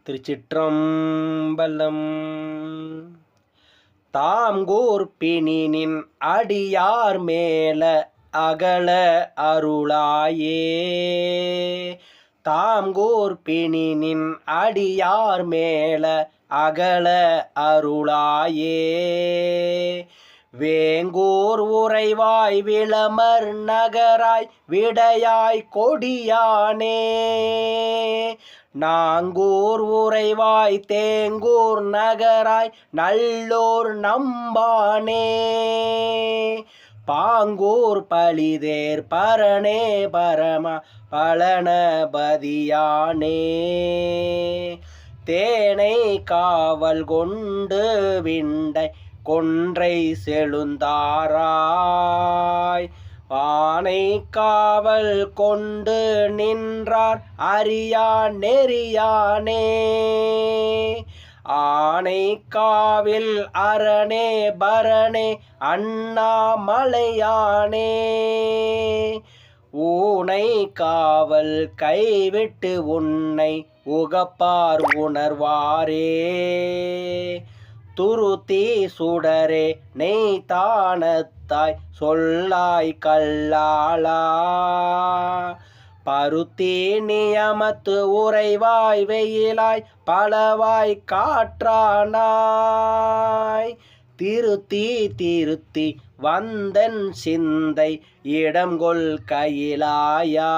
திருச்சிற்றம்பலம். தாம்கூர் பிணினின் அடியார் மேல அகல அருளாயே. தாம்கூர் பிணினின் அடியார் மேல அகல அருளாயே. வேங்கூர் உறைவாய் விளமர் நகராய் விடையாய் கொடியானே. நாங்கூர் உறைவாய் தேங்கூர் நகராய் நல்லோர் நம்பானே. பாங்கூர் பலிதேர் பரணே பரம பழனபதியானே. தேனை காவல் கொண்டு விண்டை கொன்றை செழுந்தாராய். ஆனை காவல் கொண்டு நின்றார் அறியா நெறியானே. ஆனை காவில் அரணே பரணே அண்ணாமலையானே. ஊனை காவல் கைவிட்டு உன்னை உகப்பார் உணர்வாரே. துருத்தி சுடரே நெய் தானத்தாய் சொல்லாய் கல்லாளா. பருத்தி நியமத்து உறைவாய் வெயிலாய் பலவாய் காற்றானாய். திருத்தி திருத்தி வந்தன் சிந்தை இடம்கொள் கையிலாயா.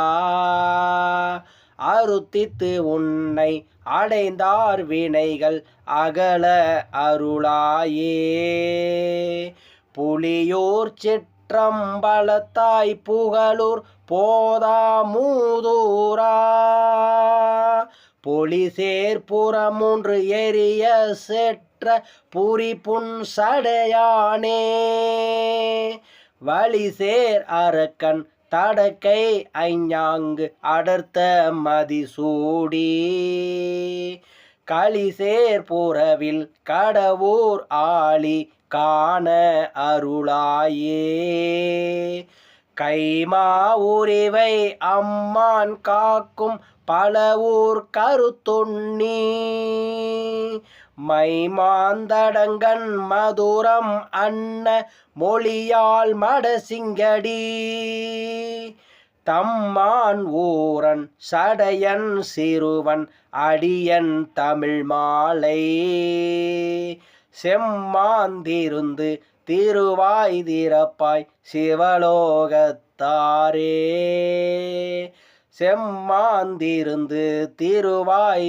அருத்தித்து உன்னை அடைந்தார் வினைகள் அகல அருளாயே. புலியூர் சிற்றம்பலத்தாய் புகழூர் போதா மூதூரா. பொலிசேர் புறமூன்று எரிய செற்ற புரிபுன் சடையானே. வலிசேர் அரக்கன் தடக்கை ஐஞாங்கு அடர்த்த மதிசூடி. களிசேர் புறவில் கடவுர் ஆளி காண அருளாயே. கைமா உரிவை அம்மான் காக்கும் பலவூர் கருத்தொன்னி. மைமாந்தடங்கன் மதுரம் அன்ன மொழியால் மடசிங்கடி. தம்மான் ஊரன் சடையன் சிறுவன் அடியன் தமிழ் மாலை. செம்மாந்திருந்து திருவாய் திறப்பாய் சிவலோகத்தாரே. செம்மாந்திருந்து திருவாய்